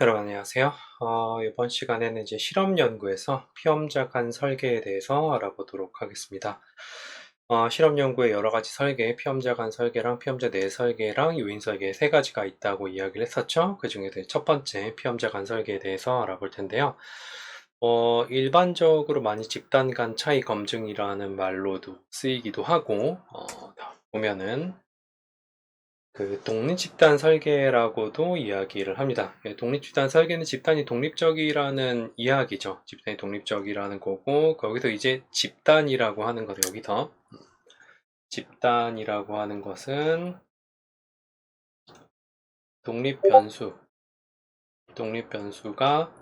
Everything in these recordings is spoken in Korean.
여러분 안녕하세요. 이번 시간에는 이제 실험 연구에서 피험자 간 설계에 대해서 알아보도록 하겠습니다. 실험 연구에 여러 가지 설계, 피험자 간 설계랑 피험자 내 설계랑 요인 설계 세 가지가 있다고 이야기를 했었죠. 그 중에서 첫 번째 피험자 간 설계에 대해서 알아볼 텐데요. 일반적으로 많이 집단 간 차이 검증이라는 말로도 쓰이기도 하고, 보면은 그 독립집단 설계라고도 이야기를 합니다. 독립집단 설계는 집단이 독립적이라는 이야기죠. 집단이 독립적이라는 거고, 거기서 이제 집단이라고 하는 것, 여기서 집단이라고 하는 것은 독립변수가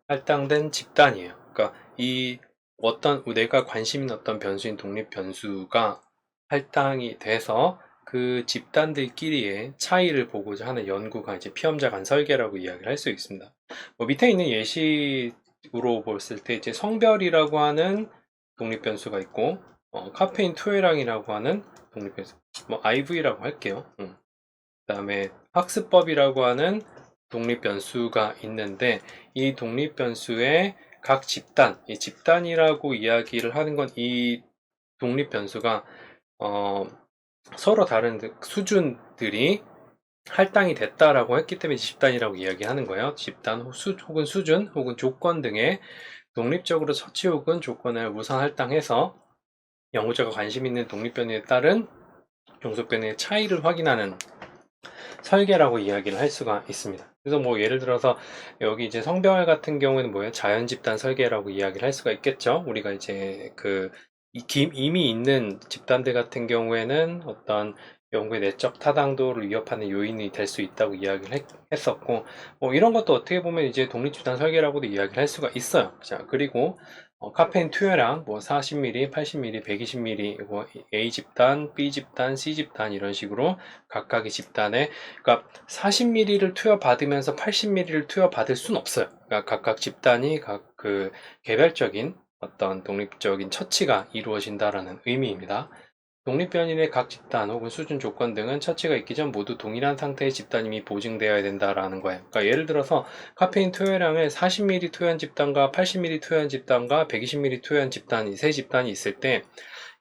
할당된 집단이에요. 그러니까 내가 관심 있는 어떤 변수인 독립변수가 할당이 돼서 그 집단들끼리의 차이를 보고자 하는 연구가 이제 피험자 간 설계라고 이야기를 할 수 있습니다. 밑에 있는 예시로 봤을 때 이제 성별이라고 하는 독립변수가 있고, 카페인 투여량이라고 하는 독립변수, IV라고 할게요. 그다음에 학습법이라고 하는 독립 변수가 있는데, 이 독립 변수의 각 집단, 이 집단이라고 이야기를 하는 건 이 독립 변수가 서로 다른 수준들이 할당이 됐다라고 했기 때문에 집단이라고 이야기하는 거예요. 집단 혹은 수준 혹은 조건 등의 독립적으로 처치 혹은 조건을 우선 할당해서 연구자가 관심 있는 독립변이에 따른 종속변의 차이를 확인하는 설계라고 이야기를 할 수가 있습니다. 그래서 예를 들어서 여기 이제 성별 같은 경우에는 뭐예요? 자연 집단 설계라고 이야기를 할 수가 있겠죠. 우리가 이제 이미 있는 집단들 같은 경우에는 어떤 연구의 내적 타당도를 위협하는 요인이 될 수 있다고 이야기를 했었고, 이런 것도 어떻게 보면 이제 독립집단 설계라고도 이야기를 할 수가 있어요. 자, 그리고 카페인 투여량 40ml, 80ml, 120ml, A 집단, B 집단, C 집단 이런 식으로 각각의 집단에, 그러니까 40ml를 투여받으면서 80ml를 투여받을 수는 없어요. 그러니까 각각 집단이 개별적인 어떤 독립적인 처치가 이루어진다라는 의미입니다. 독립변인의 각 집단 혹은 수준 조건 등은 처치가 있기 전 모두 동일한 상태의 집단임이 보증되어야 된다라는 거예요. 그러니까 예를 들어서 카페인 투여량을 40ml 투여한 집단과 80ml 투여한 집단과 120ml 투여한 집단이 세 집단이 있을 때,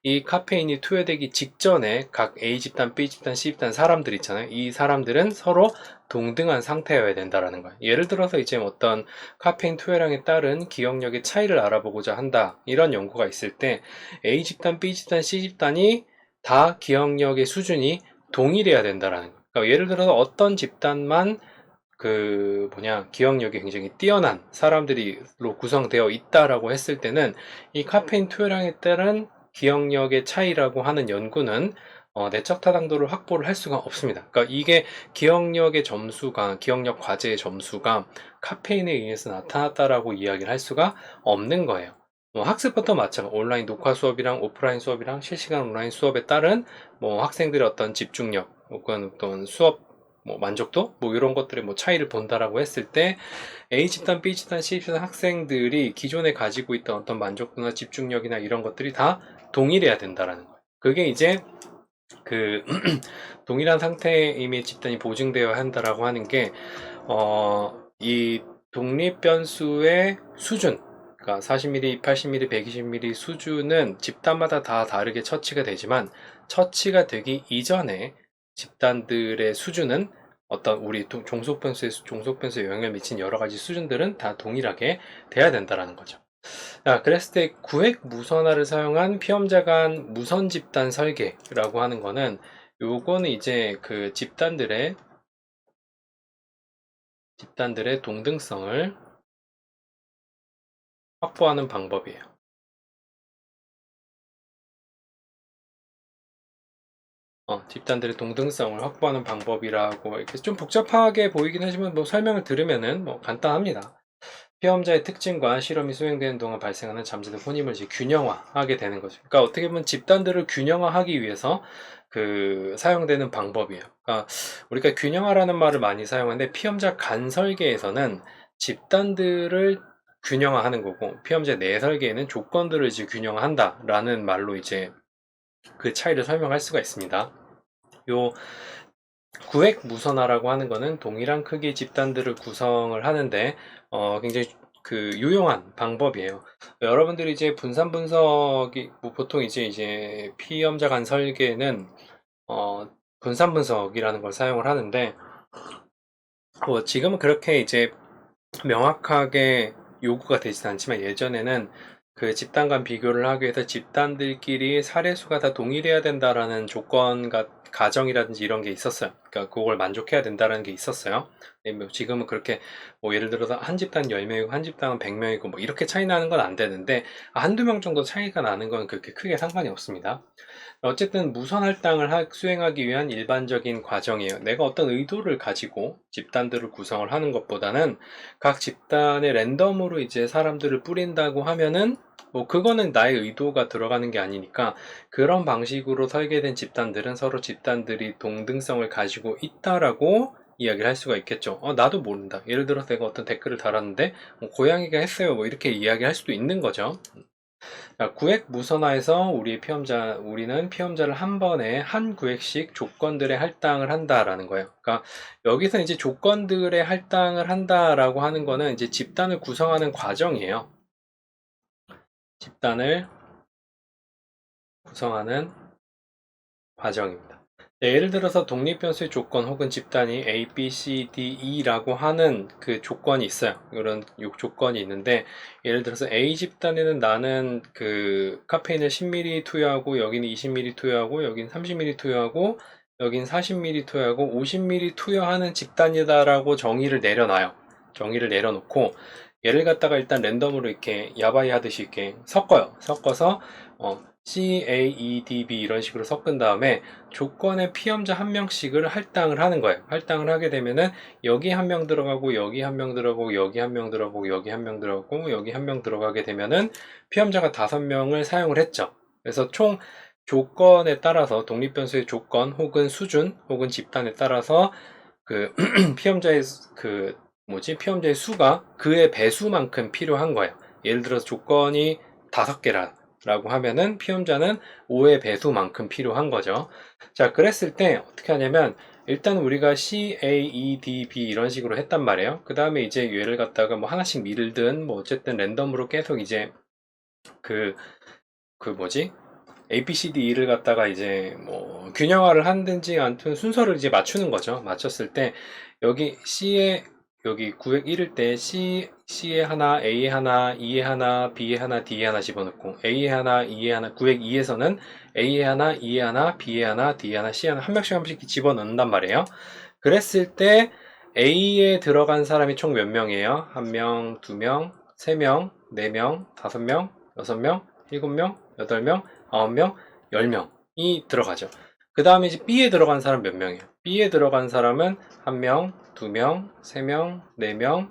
이 카페인이 투여되기 직전에 각 A 집단, B 집단, C 집단 사람들 있잖아요. 이 사람들은 서로 동등한 상태여야 된다라는 거예요. 예를 들어서 이제 어떤 카페인 투여량에 따른 기억력의 차이를 알아보고자 한다, 이런 연구가 있을 때 A 집단, B 집단, C 집단이 다 기억력의 수준이 동일해야 된다라는 거예요. 그러니까 예를 들어서 어떤 집단만 기억력이 굉장히 뛰어난 사람들로 구성되어 있다라고 했을 때는 이 카페인 투여량에 따른 기억력의 차이라고 하는 연구는 내적 타당도를 확보를 할 수가 없습니다. 그러니까 이게 기억력 과제의 점수가 카페인에 의해서 나타났다라고 이야기를 할 수가 없는 거예요. 학습부터 마찬가지, 온라인 녹화 수업이랑 오프라인 수업이랑 실시간 온라인 수업에 따른 학생들의 어떤 집중력 혹은 어떤 수업 만족도 이런 것들의 차이를 본다라고 했을 때, A 집단, B 집단, C 집단 학생들이 기존에 가지고 있던 어떤 만족도나 집중력이나 이런 것들이 다 동일해야 된다라는 거예요. 그게 이제 동일한 상태의 이미 집단이 보증되어야 한다라고 하는 게, 이 독립 변수의 수준, 그러니까 40mm, 80mm, 120mm 수준은 집단마다 다 다르게 처치가 되지만, 처치가 되기 이전에 집단들의 수준은 어떤 우리 종속 변수에 영향을 미친 여러 가지 수준들은 다 동일하게 돼야 된다라는 거죠. 자, 그랬을 때 구획 무선화를 사용한 피험자 간 무선 집단 설계라고 하는 거는, 요거는 이제 집단들의 동등성을 확보하는 방법이에요. 집단들의 동등성을 확보하는 방법이라고, 이렇게 좀 복잡하게 보이긴 하지만 설명을 들으면은 간단합니다. 피험자의 특징과 실험이 수행되는 동안 발생하는 잠재적 혼임을 이제 균형화하게 되는 거죠. 그러니까 어떻게 보면 집단들을 균형화하기 위해서 사용되는 방법이에요. 그러니까 우리가 균형화라는 말을 많이 사용하는데, 피험자 간 설계에서는 집단들을 균형화하는 거고, 피험자 내 설계에는 조건들을 이제 균형화한다라는 말로 이제 그 차이를 설명할 수가 있습니다. 요 구획 무선화라고 하는 거는 동일한 크기 집단들을 구성을 하는데 굉장히 그 유용한 방법이에요. 여러분들이 이제 분산 분석이 뭐 보통 이제 피험자 간 설계는 분산 분석이라는 걸 사용을 하는데 지금은 그렇게 이제 명확하게 요구가 되진 않지만 예전에는 그 집단 간 비교를 하기 위해서 집단들끼리 사례수가 다 동일해야 된다라는 조건과 가정이라든지 이런 게 있었어요. 그러니까 그걸 만족해야 된다라는 게 있었어요. 뭐 지금은 그렇게 뭐 예를 들어서 한 집단 10명이고 한 집단은 100명이고 뭐 이렇게 차이 나는 건 안 되는데 한두 명 정도 차이가 나는 건 그렇게 크게 상관이 없습니다. 어쨌든 무선 할당을 수행하기 위한 일반적인 과정이에요. 내가 어떤 의도를 가지고 집단들을 구성을 하는 것보다는 각 집단에 랜덤으로 이제 사람들을 뿌린다고 하면은 뭐 그거는 나의 의도가 들어가는 게 아니니까 그런 방식으로 설계된 집단들은 서로 집단들이 동등성을 가지고 있다라고 이야기를 할 수가 있겠죠. 나도 모른다. 예를 들어서 내가 어떤 댓글을 달았는데 고양이가 했어요. 뭐 이렇게 이야기할 수도 있는 거죠. 구획 무선화에서 우리는 피험자를 한 번에 한 구획씩 조건들의 할당을 한다라는 거예요. 그러니까 여기서 이제 조건들의 할당을 한다라고 하는 거는 이제 집단을 구성하는 과정이에요. 집단을 구성하는 과정입니다. 예를 들어서 독립변수의 조건 혹은 집단이 A, B, C, D, E라고 하는 그 조건이 있어요. 이런 조건이 있는데 예를 들어서 A 집단에는 나는 그 카페인을 10ml 투여하고 여기는 20ml 투여하고 여기는 30ml 투여하고 여긴 40ml 투여하고 50ml 투여하는 집단이다라고 정의를 내려놔요. 정의를 내려놓고 얘를 갖다가 일단 랜덤으로 이렇게 야바이 하듯이 이렇게 섞어서 C, A, E, D, B 이런 식으로 섞은 다음에 조건의 피험자 한 명씩을 할당을 하는 거예요. 할당을 하게 되면은 여기 한 명 들어가고 여기 한 명 들어가고 여기 한 명 들어가고 여기 한 명 들어가고 여기 한 명 들어가게 되면은 피험자가 5명을 사용을 했죠. 그래서 총 조건에 따라서 독립변수의 조건 혹은 수준 혹은 집단에 따라서 그 피험자의 피험자의 수가 그의 배수만큼 필요한 거예요. 예를 들어서 조건이 5개라 라고 하면은 피험자는 5의 배수만큼 필요한 거죠. 자, 그랬을 때 어떻게 하냐면 일단 우리가 C, A, E, D, B 이런 식으로 했단 말이에요. 그 다음에 이제 얘를 갖다가 뭐 하나씩 밀든 뭐 어쨌든 랜덤으로 계속 이제 그, A, B, C, D, E를 갖다가 이제 뭐 균형화를 하든지 아무튼 순서를 이제 맞추는 거죠. 맞췄을 때 여기 C에 여기 900 1일 때 C에 하나, A에 하나, E에 하나, B에 하나, D에 하나 집어넣고 A에 하나, E에 하나, 902에서는 A에 하나, E에 하나, B에 하나, D에 하나, C에 하나 한 명씩 한 명씩 집어넣는단 말이에요. 그랬을 때 A에 들어간 사람이 총 몇 명이에요? 1명, 2명, 3명, 4명, 5명, 6명, 7명, 8명, 9명, 10명이 들어가죠. 그 다음에 이제 B에 들어간 사람 몇 명이에요? B에 들어간 사람은 1명, 2명, 3명, 4명,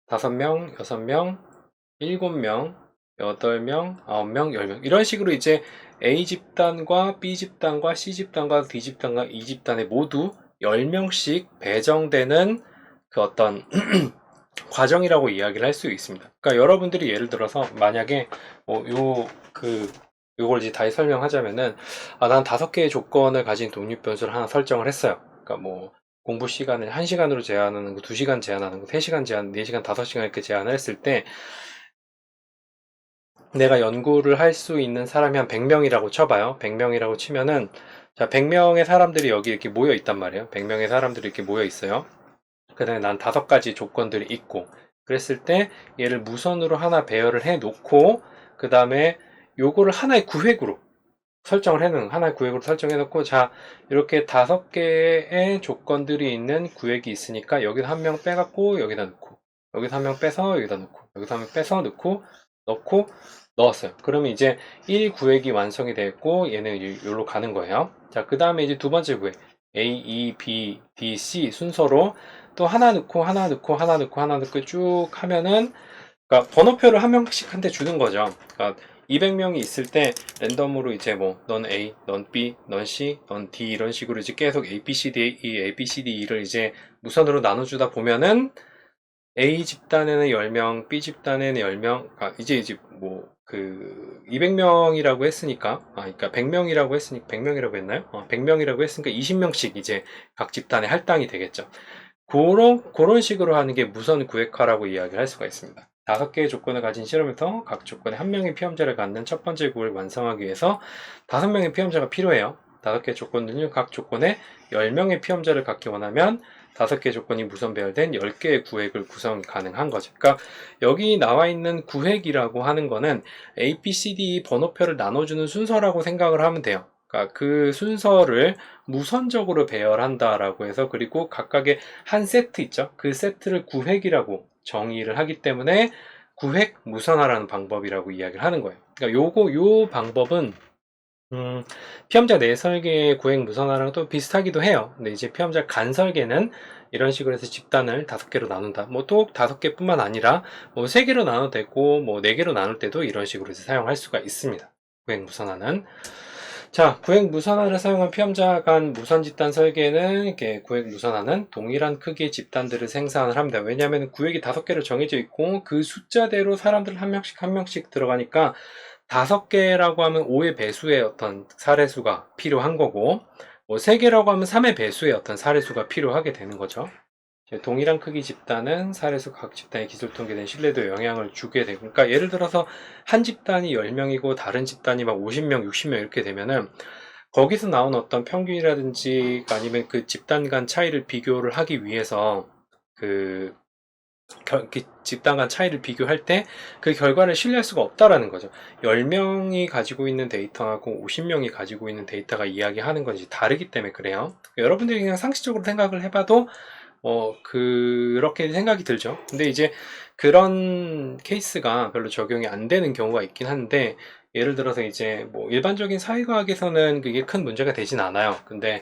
5명, 6명, 7명, 8명, 9명, 10명. 이런 식으로 이제 A 집단과 B 집단과 C 집단과 D 집단과 E 집단에 모두 10명씩 배정되는 그 어떤 과정이라고 이야기를 할 수 있습니다. 그러니까 여러분들이 예를 들어서 만약에 요걸 이제 다시 설명하자면은 난 5개의 조건을 가진 독립변수를 하나 설정을 했어요. 그러니까 뭐 공부 시간을 1시간으로 제한하는 거, 2시간 제한하는 거, 3시간 제한, 4시간, 5시간 이렇게 제한을 했을 때 내가 연구를 할 수 있는 사람이 한 100명이라고 쳐봐요. 100명이라고 치면은 자, 100명의 사람들이 여기 이렇게 모여 있단 말이에요. 100명의 사람들이 이렇게 모여 있어요. 그 다음에 난 5가지 조건들이 있고 그랬을 때 얘를 무선으로 하나 배열을 해 놓고 그 다음에 요거를 하나의 구획으로 하나의 구획으로 설정해 놓고 자 이렇게 5개의 조건들이 있는 구획이 있으니까 여기서 한 명 빼갖고 여기다 넣고 여기서 한 명 빼서 여기다 넣고 여기서 한 명 빼서 넣고 넣었어요. 그러면 이제 1 구획이 완성이 됐고 얘는 여기로 가는 거예요. 자, 그 다음에 이제 두 번째 구획 A, E, B, D, C 순서로 또 하나 넣고 하나 넣고 하나 넣고 하나 넣고 쭉 하면은 그러니까 번호표를 한 명씩한테 주는 거죠. 그러니까 200명이 있을 때 랜덤으로 이제 뭐 넌 A, 넌 B, 넌 C, 넌 D 이런 식으로 이제 계속 A, B, C, D, E, A, B, C, D, E를 이제 무선으로 나눠주다 보면은 A 집단에는 10명, B 집단에는 10명, 이제 뭐 그 200명이라고 했으니까 그러니까 100명이라고 했으니까 100명이라고 했나요? 100명이라고 했으니까 20명씩 이제 각 집단에 할당이 되겠죠. 그런 식으로 하는 게 무선 구획화라고 이야기를 할 수가 있습니다. 5개의 조건을 가진 실험에서 각 조건에 1명의 피험자를 갖는 첫 번째 구획을 완성하기 위해서 5명의 피험자가 필요해요. 5개의 조건 중 각 조건에 10명의 피험자를 갖기 원하면 5개 조건이 무선 배열된 10개의 구획을 구성이 가능한 거죠. 그러니까 여기 나와 있는 구획이라고 하는 거는 A, B, C, D 번호표를 나눠주는 순서라고 생각을 하면 돼요. 그러니까 그 순서를 무선적으로 배열한다라고 해서 그리고 각각의 한 세트 있죠. 그 세트를 구획이라고 정의를 하기 때문에 구획 무선화라는 방법이라고 이야기를 하는 거예요. 그러니까 요 방법은 피험자 내 설계 구획 무선화랑 또 비슷하기도 해요. 근데 이제 피험자 간 설계는 이런 식으로 해서 집단을 5개로 나눈다. 뭐 또 5개뿐만 아니라 뭐 3개로 나눠도 되고 뭐 4개로 나눌 때도 이런 식으로 해서 사용할 수가 있습니다. 구획 무선화는. 자, 구획 무선화를 사용한 피험자 간 무선 집단 설계는 이렇게 구획 무선화는 동일한 크기의 집단들을 생산을 합니다. 왜냐하면 구획이 5개로 정해져 있고 그 숫자대로 사람들 한 명씩 들어가니까 5개라고 하면 5의 배수의 어떤 사례수가 필요한 거고 뭐 3개라고 하면 3의 배수의 어떤 사례수가 필요하게 되는 거죠. 동일한 크기 집단은 사례수 각 집단의 기술 통계된 신뢰도에 영향을 주게 되고 그러니까 예를 들어서 한 집단이 10명이고 다른 집단이 막 50명, 60명 이렇게 되면은 거기서 나온 어떤 평균이라든지 아니면 그 집단 간 차이를 비교를 하기 위해서 그 집단 간 차이를 비교할 때 그 결과를 신뢰할 수가 없다라는 거죠. 10명이 가지고 있는 데이터하고 50명이 가지고 있는 데이터가 이야기하는 것이 다르기 때문에 그래요. 여러분들이 그냥 상식적으로 생각을 해봐도 그렇게 생각이 들죠. 근데 이제 그런 케이스가 별로 적용이 안 되는 경우가 있긴 한데, 예를 들어서 이제 뭐 일반적인 사회과학에서는 그게 큰 문제가 되진 않아요. 근데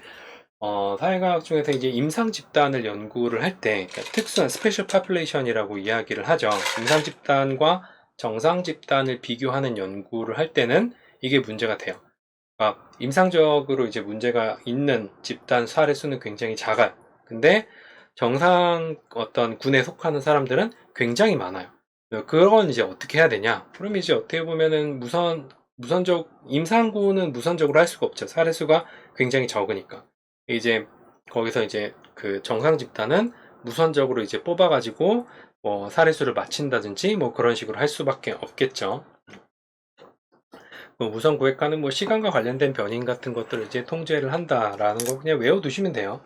사회과학 중에서 이제 임상 집단을 연구를 할 때, 그러니까 특수한 스페셜 파퓰레이션이라고 이야기를 하죠. 임상 집단과 정상 집단을 비교하는 연구를 할 때는 이게 문제가 돼요. 그러니까 임상적으로 이제 문제가 있는 집단 사례 수는 굉장히 작아요. 근데 정상 어떤 군에 속하는 사람들은 굉장히 많아요. 그건 이제 어떻게 해야 되냐? 그럼 이제 어떻게 보면은 임상군은 무선적으로 할 수가 없죠. 사례 수가 굉장히 적으니까. 이제 거기서 이제 그 정상 집단은 무선적으로 이제 뽑아가지고 뭐 사례 수를 맞춘다든지 뭐 그런 식으로 할 수밖에 없겠죠. 무선 구획과는 뭐 시간과 관련된 변인 같은 것들을 이제 통제를 한다라는 거 그냥 외워두시면 돼요.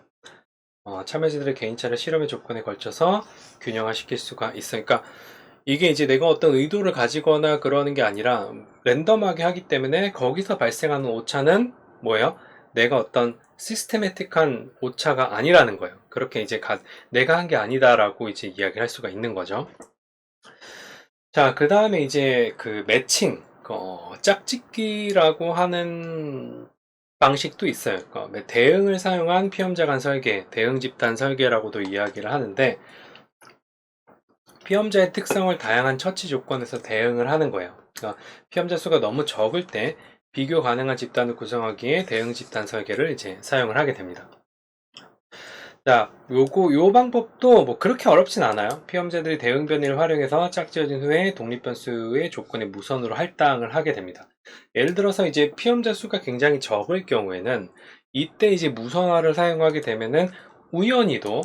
참여자들의 개인차를 실험의 조건에 걸쳐서 균형화시킬 수가 있으니까 이게 이제 내가 어떤 의도를 가지거나 그러는 게 아니라 랜덤하게 하기 때문에 거기서 발생하는 오차는 뭐예요? 내가 어떤 시스테매틱한 오차가 아니라는 거예요. 그렇게 이제 내가 한 게 아니다라고 이제 이야기를 할 수가 있는 거죠. 자, 그 다음에 이제 그 매칭, 짝짓기라고 하는 방식도 있어요. 대응을 사용한 피험자 간 설계, 대응 집단 설계라고도 이야기를 하는데, 피험자의 특성을 다양한 처치 조건에서 대응을 하는 거예요. 그러니까 피험자 수가 너무 적을 때 비교 가능한 집단을 구성하기에 대응 집단 설계를 이제 사용을 하게 됩니다. 자, 요 방법도 뭐 그렇게 어렵진 않아요. 피험자들이 대응 변이를 활용해서 짝지어진 후에 독립변수의 조건에 무선으로 할당을 하게 됩니다. 예를 들어서 이제 피험자 수가 굉장히 적을 경우에는 이때 이제 무선화를 사용하게 되면은 우연히도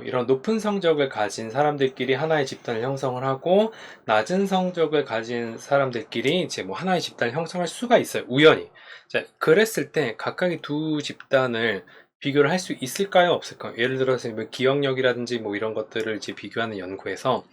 이런 높은 성적을 가진 사람들끼리 하나의 집단을 형성을 하고 낮은 성적을 가진 사람들끼리 이제 뭐 하나의 집단을 형성할 수가 있어요. 우연히. 자, 그랬을 때 각각의 두 집단을 비교를 할 수 있을까요? 없을까요? 예를 들어서 뭐 기억력이라든지 뭐 이런 것들을 이제 비교하는 연구에서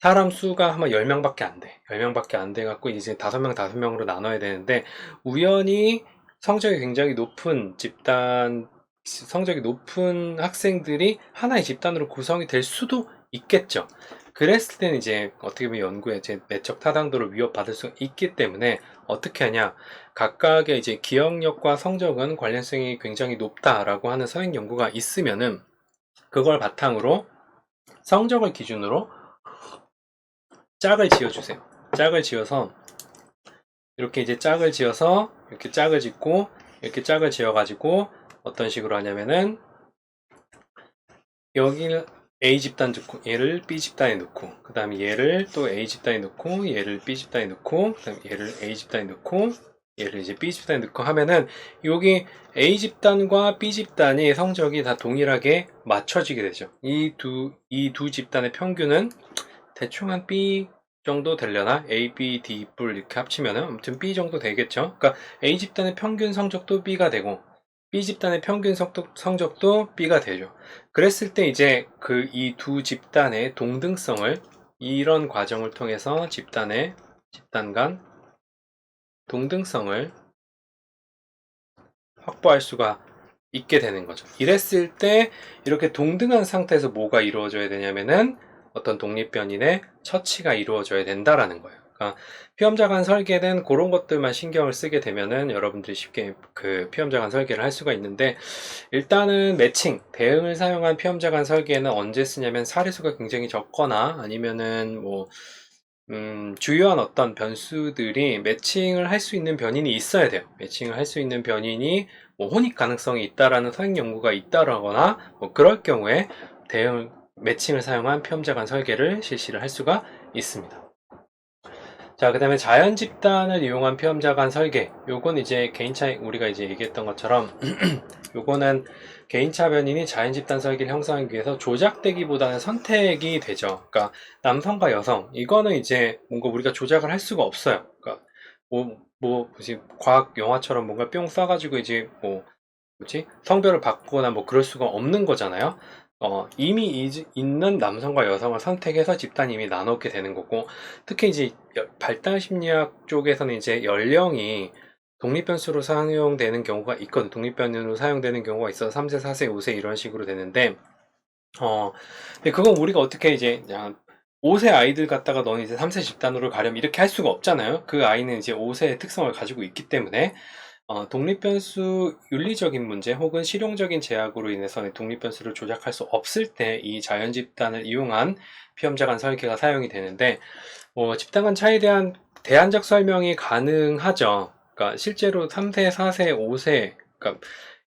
사람 수가 아마 10명밖에 안 돼. 10명밖에 안 돼 갖고 이제 5명, 5명으로 나눠야 되는데 우연히 성적이 굉장히 높은 집단, 성적이 높은 학생들이 하나의 집단으로 구성이 될 수도 있겠죠. 그랬을 때는 이제 어떻게 보면 연구에 제 내적 타당도를 위협받을 수 있기 때문에 어떻게 하냐. 각각의 이제 기억력과 성적은 관련성이 굉장히 높다라고 하는 서양 연구가 있으면은 그걸 바탕으로 성적을 기준으로 짝을 지어주세요. 짝을 지어서 이렇게 이제 짝을 지어서 이렇게 짝을 짓고 이렇게 짝을 지어가지고 어떤 식으로 하냐면은 여기는 A 집단 넣고 얘를 B 집단에 넣고 그 다음에 얘를 또 A 집단에 넣고 얘를 B 집단에 넣고 그 다음에 얘를 A 집단에 넣고 얘를 이제 B 집단에 넣고 하면은 여기 A 집단과 B 집단이 성적이 다 동일하게 맞춰지게 되죠. 이 두 집단의 평균은 대충 한 B 정도 되려나? A, B, D, 뿔 이렇게 합치면은 아무튼 B 정도 되겠죠. 그러니까 A 집단의 평균 성적도 B가 되고 B 집단의 평균 성적도 B가 되죠. 그랬을 때 이제 그 이 두 집단의 동등성을 이런 과정을 통해서 집단 간 동등성을 확보할 수가 있게 되는 거죠. 이랬을 때 이렇게 동등한 상태에서 뭐가 이루어져야 되냐면은 어떤 독립변인의 처치가 이루어져야 된다라는 거예요. 그러니까 피험자 간 설계는 그런 것들만 신경을 쓰게 되면은 여러분들이 쉽게 그 피험자 간 설계를 할 수가 있는데, 일단은 매칭, 대응을 사용한 피험자 간 설계는 언제 쓰냐면 사례수가 굉장히 적거나 아니면은 뭐 주요한 어떤 변수들이 매칭을 할 수 있는 변인이 있어야 돼요. 매칭을 할 수 있는 변인이 뭐 혼입 가능성이 있다라는 서행 연구가 있다라거나 뭐 그럴 경우에 대응 매칭을 사용한 피험자 간 설계를 실시를 할 수가 있습니다. 자, 그 다음에 자연 집단을 이용한 피험자 간 설계. 요건 이제 개인차, 우리가 이제 얘기했던 것처럼 요거는 개인차 변인이 자연 집단 설계를 형성하기 위해서 조작되기보다는 선택이 되죠. 그러니까 남성과 여성, 이거는 이제 뭔가 우리가 조작을 할 수가 없어요. 그러니까 뭐지 과학 영화처럼 뭔가 뿅 쏴가지고 이제 뭐 뭐지 성별을 바꾸거나 뭐 그럴 수가 없는 거잖아요. 이미 있는 남성과 여성을 선택해서 집단이 이미 나눴게 되는 거고, 특히 이제 발달 심리학 쪽에서는 이제 연령이 독립변수로 사용되는 경우가 있거든. 독립변으로 사용되는 경우가 있어. 3세, 4세, 5세 이런 식으로 되는데, 근데 그건 우리가 어떻게 이제 그냥 5세 아이들 갖다가 너는 이제 3세 집단으로 가렴 이렇게 할 수가 없잖아요. 그 아이는 이제 5세의 특성을 가지고 있기 때문에 독립변수 윤리적인 문제 혹은 실용적인 제약으로 인해서 독립변수를 조작할 수 없을 때 이 자연 집단을 이용한 피험자 간 설계가 사용이 되는데, 집단 간 차이에 대한 대안적 설명이 가능하죠. 그러니까 실제로 3세, 4세, 5세, 그러니까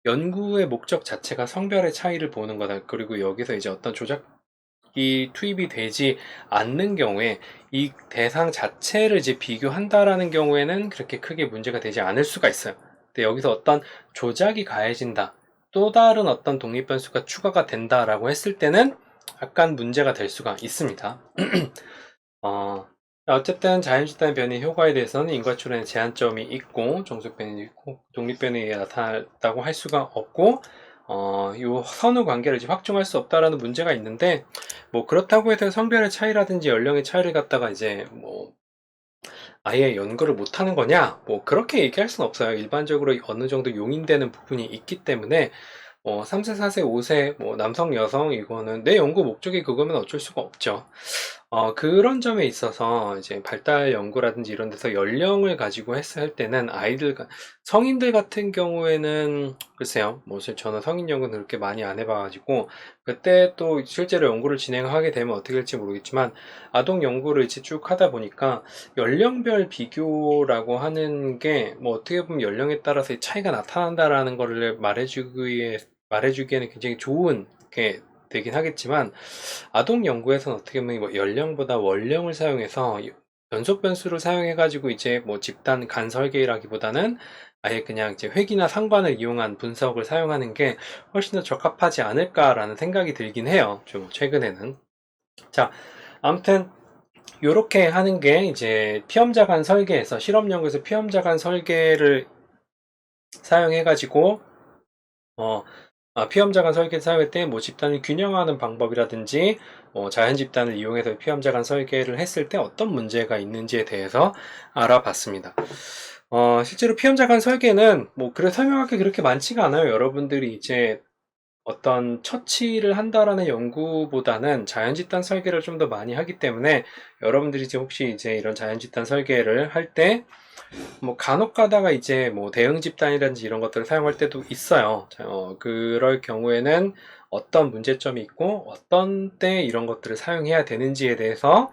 연구의 목적 자체가 성별의 차이를 보는 거다. 그리고 여기서 이제 어떤 조작이 투입이 되지 않는 경우에 이 대상 자체를 이제 비교한다라는 경우에는 그렇게 크게 문제가 되지 않을 수가 있어요. 근데 여기서 어떤 조작이 가해진다, 또 다른 어떤 독립변수가 추가가 된다라고 했을 때는 약간 문제가 될 수가 있습니다. 어, 어쨌든 자연집단 변이 효과에 대해서는 인과출현의 제한점이 있고 종속변이 있고 독립변이에 나타났다고 할 수가 없고, 요 선후 관계를 이제 확정할 수 없다라는 문제가 있는데, 뭐 그렇다고 해서 성별의 차이라든지 연령의 차이를 갖다가 이제 뭐 아예 연구를 못하는 거냐, 뭐 그렇게 얘기할 수는 없어요. 일반적으로 어느 정도 용인되는 부분이 있기 때문에 3세, 4세, 5세, 뭐 남성, 여성 이거는 내 연구 목적이 그거면 어쩔 수가 없죠. 그런 점에 있어서 이제 발달 연구라든지 이런 데서 연령을 가지고 했을 때는 성인들 같은 경우에는 글쎄요, 뭐 저는 성인 연구는 그렇게 많이 안 해봐가지고 그때 또 실제로 연구를 진행하게 되면 어떻게 될지 모르겠지만, 아동 연구를 이제 쭉 하다 보니까 연령별 비교라고 하는 게 뭐 어떻게 보면 연령에 따라서 차이가 나타난다라는 거를 말해주기에는 굉장히 좋은 게 되긴 하겠지만, 아동 연구에서는 어떻게 보면 뭐 연령보다 원령을 사용해서 연속 변수를 사용해 가지고 이제 뭐 집단 간 설계라기보다는 아예 그냥 이제 획이나 상관을 이용한 분석을 사용하는 게 훨씬 더 적합하지 않을까라는 생각이 들긴 해요. 좀 최근에는. 자, 아무튼 요렇게 하는 게 이제 피험자 간 설계에서, 실험 연구에서 피험자 간 설계를 사용해 가지고 피험자 간 설계를 사용할 때 뭐 집단을 균형하는 방법이라든지 자연 집단을 이용해서 피험자 간 설계를 했을 때 어떤 문제가 있는지에 대해서 알아봤습니다. 실제로 피험자 간 설계는 뭐 그래 설명할 게 그렇게 많지가 않아요. 여러분들이 이제 어떤 처치를 한다라는 연구보다는 자연 집단 설계를 좀 더 많이 하기 때문에, 여러분들이 이제 혹시 이제 이런 자연 집단 설계를 할 때 뭐 간혹 가다가 이제 뭐 대응 집단이라든지 이런 것들을 사용할 때도 있어요. 그럴 경우에는 어떤 문제점이 있고 어떤 때 이런 것들을 사용해야 되는지에 대해서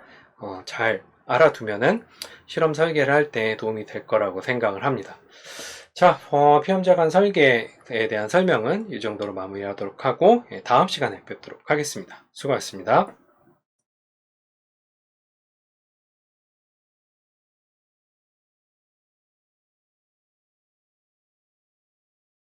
잘 알아두면은 실험 설계를 할 때 도움이 될 거라고 생각을 합니다. 자, 피험자간 설계에 대한 설명은 이 정도로 마무리하도록 하고 다음 시간에 뵙도록 하겠습니다. 수고하셨습니다.